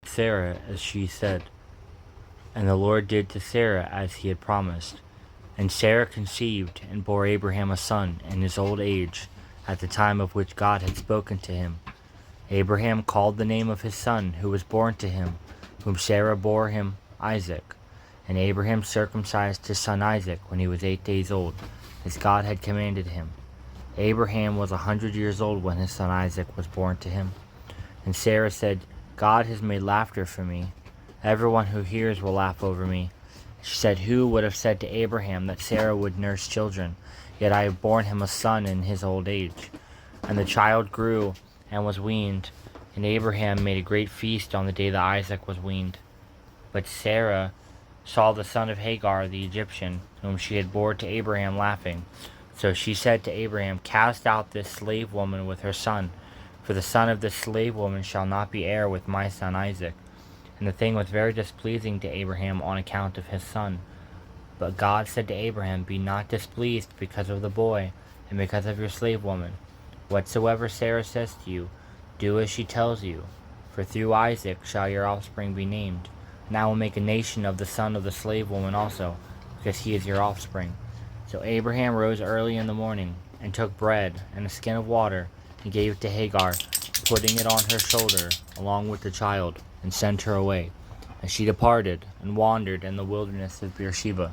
Sarah as she said. And the Lord did to Sarah as he had promised. And Sarah conceived and bore Abraham a son in his old age, at the time of which God had spoken to him. Abraham called the name of his son who was born to him, whom Sarah bore him, Isaac. And Abraham circumcised his son Isaac when he was 8 days old, as God had commanded him. Abraham was 100 years old when his son Isaac was born to him. And Sarah said, God has made laughter for me. Everyone who hears will laugh over me. She said, who would have said to Abraham that Sarah would nurse children? Yet I have borne him a son in his old age. And the child grew and was weaned, and Abraham made a great feast on the day that Isaac was weaned. But Sarah saw the son of Hagar the Egyptian, whom she had borne to Abraham, laughing. So she said to Abraham, cast out this slave woman with her son, for the son of this slave woman shall not be heir with my son Isaac. And the thing was very displeasing to Abraham on account of his son. But God said to Abraham, be not displeased because of the boy, and because of your slave woman. Whatsoever Sarah says to you, do as she tells you. For through Isaac shall your offspring be named. And I will make a nation of the son of the slave woman also, because he is your offspring. So Abraham rose early in the morning, and took bread and a skin of water, and gave it to Hagar, putting it on her shoulder, along with the child, and sent her away. And she departed, and wandered in the wilderness of Beersheba.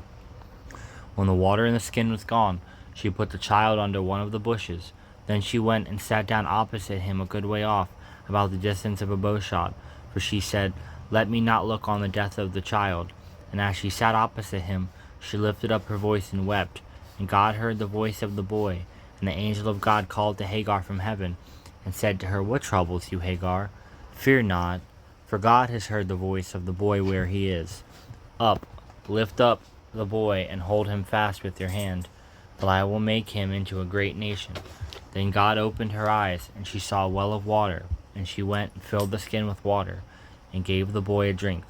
When the water in the skin was gone, she put the child under one of the bushes. Then she went and sat down opposite him a good way off, about the distance of a bowshot. For she said, let me not look on the death of the child. And as she sat opposite him, she lifted up her voice and wept. And God heard the voice of the boy. And the angel of God called to Hagar from heaven, and said to her, what troubles you, Hagar? Fear not, for God has heard the voice of the boy where he is. Up, lift up the boy, and hold him fast with your hand, till I will make him into a great nation. Then God opened her eyes, and she saw a well of water, and she went and filled the skin with water, and gave the boy a drink.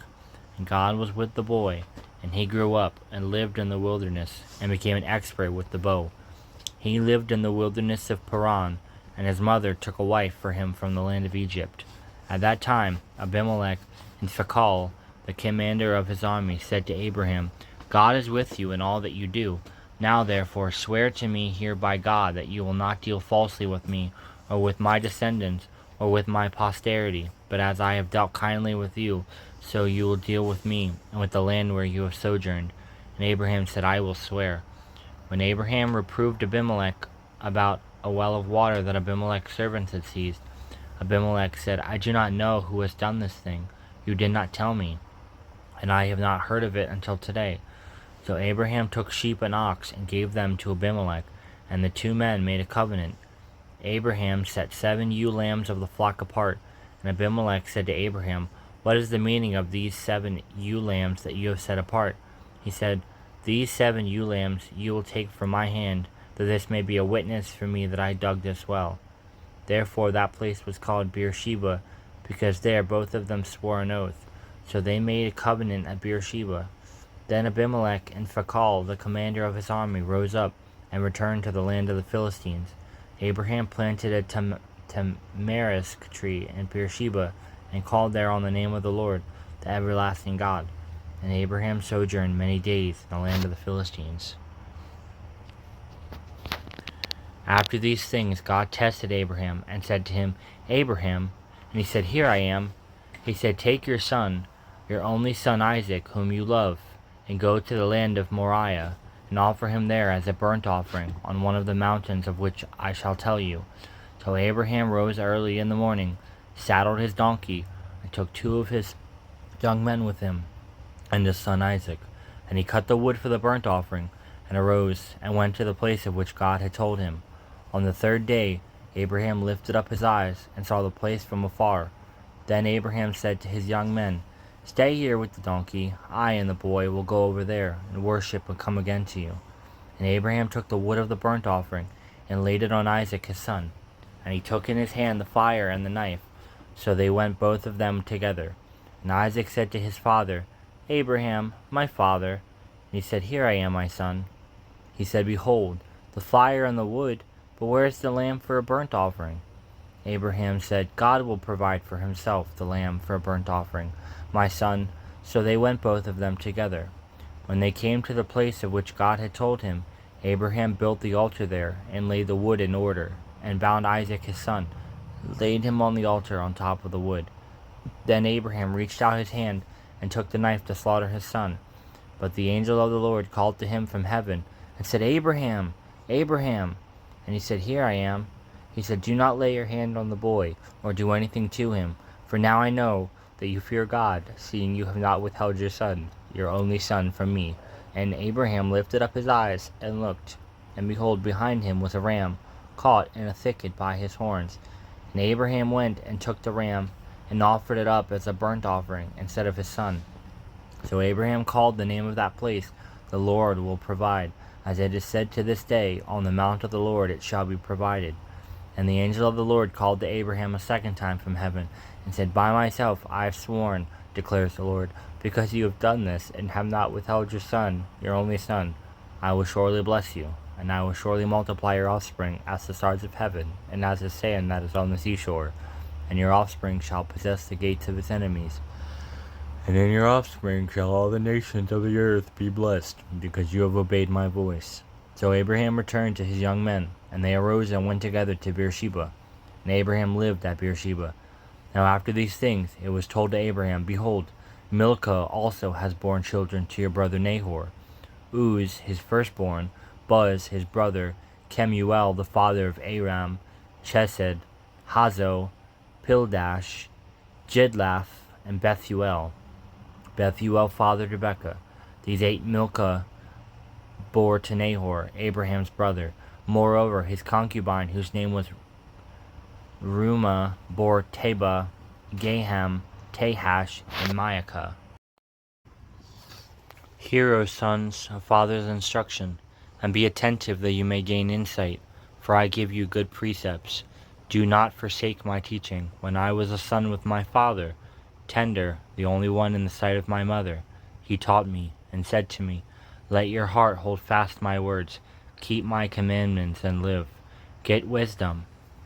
And God was with the boy, and he grew up, and lived in the wilderness, and became an expert with the bow. He lived in the wilderness of Paran, and his mother took a wife for him from the land of Egypt. At that time Abimelech and Phicol, the commander of his army, said to Abraham, God is with you in all that you do. Now therefore swear to me here by God that you will not deal falsely with me, or with my descendants, or with my posterity, but as I have dealt kindly with you, so you will deal with me, and with the land where you have sojourned. And Abraham said, I will swear. When Abraham reproved Abimelech about a well of water that Abimelech's servants had seized, Abimelech said, I do not know who has done this thing. You did not tell me, and I have not heard of it until today. So Abraham took sheep and ox, and gave them to Abimelech, and the two men made a covenant. Abraham set 7 ewe lambs of the flock apart, and Abimelech said to Abraham, what is the meaning of these 7 ewe lambs that you have set apart? He said, these 7 ewe lambs you will take from my hand, that this may be a witness for me that I dug this well. Therefore that place was called Beersheba, because there both of them swore an oath. So they made a covenant at Beersheba. Then Abimelech and Phicol, the commander of his army, rose up and returned to the land of the Philistines. Abraham planted a tamarisk tree in Beersheba, and called there on the name of the Lord, the everlasting God. And Abraham sojourned many days in the land of the Philistines. After these things God tested Abraham, and said to him, Abraham. And he said, here I am. He said, take your son, your only son Isaac, whom you love, and go to the land of Moriah, and offer him there as a burnt offering on one of the mountains of which I shall tell you. So Abraham rose early in the morning, saddled his donkey, and took 2 of his young men with him, and his son Isaac. And he cut the wood for the burnt offering, and arose, and went to the place of which God had told him. On the 3rd day Abraham lifted up his eyes, and saw the place from afar. Then Abraham said to his young men, stay here with the donkey. I and the boy will go over there, and worship, and come again to you. And Abraham took the wood of the burnt offering, and laid it on Isaac his son. And he took in his hand the fire and the knife. So they went both of them together. And Isaac said to his father, Abraham, my father. And he said, here I am, my son. He said, behold, the fire and the wood, but where is the lamb for a burnt offering? Abraham said, God will provide for himself the lamb for a burnt offering, my son. So they went both of them together. When they came to the place of which God had told him, Abraham built the altar there, and laid the wood in order, and bound Isaac his son, laid him on the altar on top of the wood. Then Abraham reached out his hand and took the knife to slaughter his son. But the angel of the Lord called to him from heaven and said, Abraham, Abraham. And he said, Here I am. He said, Do not lay your hand on the boy, or do anything to him, for now I know that you fear God, seeing you have not withheld your son, your only son, from me. And Abraham lifted up his eyes and looked, and behold, behind him was a ram, caught in a thicket by his horns. And Abraham went and took the ram, and offered it up as a burnt offering instead of his son. So Abraham called the name of that place, The Lord will provide. As it is said to this day, On the mount of the Lord it shall be provided. And the angel of the Lord called to Abraham a second time from heaven, and said, By myself I have sworn, declares the Lord, because you have done this, and have not withheld your son, your only son, I will surely bless you, and I will surely multiply your offspring as the stars of heaven, and as the sand that is on the seashore. And your offspring shall possess the gates of its enemies. And in your offspring shall all the nations of the earth be blessed, because you have obeyed my voice. So Abraham returned to his young men, and they arose and went together to Beersheba. And Abraham lived at Beersheba. Now after these things it was told to Abraham, Behold, Milcah also has borne children to your brother Nahor. Uz his firstborn, Buz his brother, Kemuel the father of Aram, Chesed, Hazo, Pildash, Jidlaph, and Bethuel. Bethuel fathered Rebekah. These 8 Milcah bore to Nahor, Abraham's brother. Moreover, his concubine, whose name was Reumah, bore Teba, Gaham, Tahash, and Maacah. Hear, O sons, a father's instruction, and be attentive that you may gain insight, for I give you good precepts. Do not forsake my teaching. When I was a son with my father, tender, the only one in the sight of my mother, he taught me, and said to me, Let your heart hold fast my words, keep my commandments, and live. Get wisdom,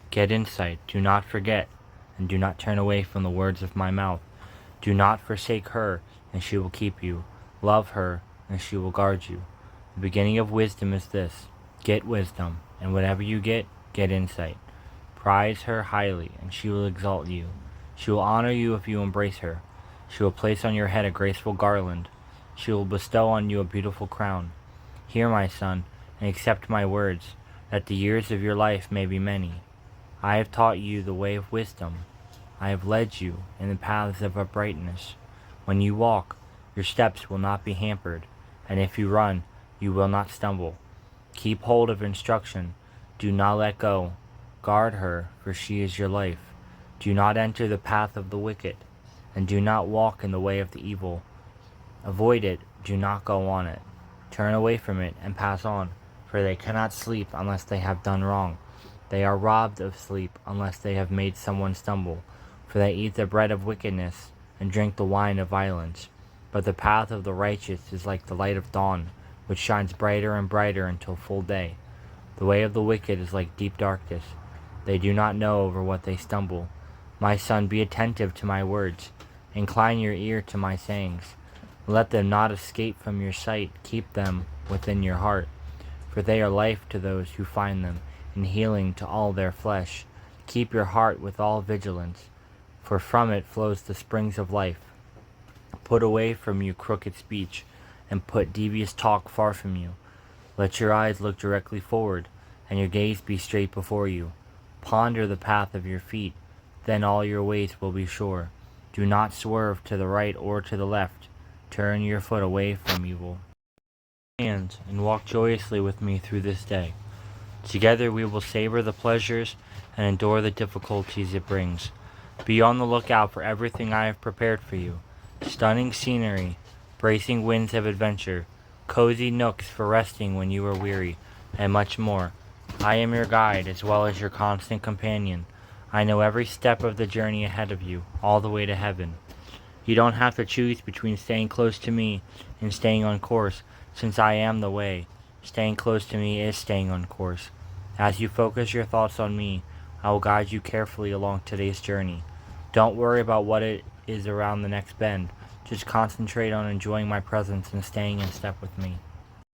get insight, do not forget, and do not turn away from the words of my mouth. Do not forsake her, and she will keep you. Love her, and she will guard you. The beginning of wisdom is this: get wisdom, and whatever you get insight. Prize her highly, and she will exalt you. She will honor you if you embrace her. She will place on your head a graceful garland. She will bestow on you a beautiful crown. Hear, my son, and accept my words, that the years of your life may be many. I have taught you the way of wisdom. I have led you in the paths of uprightness. When you walk, your steps will not be hampered, and if you run, you will not stumble. Keep hold of instruction. Do not let go. Guard her, for she is your life. Do not enter the path of the wicked, and do not walk in the way of the evil. Avoid it, do not go on it. Turn away from it and pass on, for they cannot sleep unless they have done wrong. They are robbed of sleep unless they have made someone stumble, for they eat the bread of wickedness and drink the wine of violence. But the path of the righteous is like the light of dawn, which shines brighter and brighter until full day. The way of the wicked is like deep darkness. They do not know over what they stumble. My son, be attentive to my words. Incline your ear to my sayings. Let them not escape from your sight. Keep them within your heart, for they are life to those who find them, and healing to all their flesh. Keep your heart with all vigilance, for from it flows the springs of life. Put away from you crooked speech, and put devious talk far from you. Let your eyes look directly forward, and your gaze be straight before you. Ponder the path of your feet, then all your ways will be sure. Do not swerve to the right or to the left. Turn your foot away from evil. And walk joyously with me through this day. Together we will savor the pleasures and endure the difficulties it brings. Be on the lookout for everything I have prepared for you. Stunning scenery, bracing winds of adventure, cozy nooks for resting when you are weary, and much more. I am your guide as well as your constant companion. I know every step of the journey ahead of you, all the way to heaven. You don't have to choose between staying close to me and staying on course, since I am the way. Staying close to me is staying on course. As you focus your thoughts on me, I will guide you carefully along today's journey. Don't worry about what it is around the next bend. Just concentrate on enjoying my presence and staying in step with me.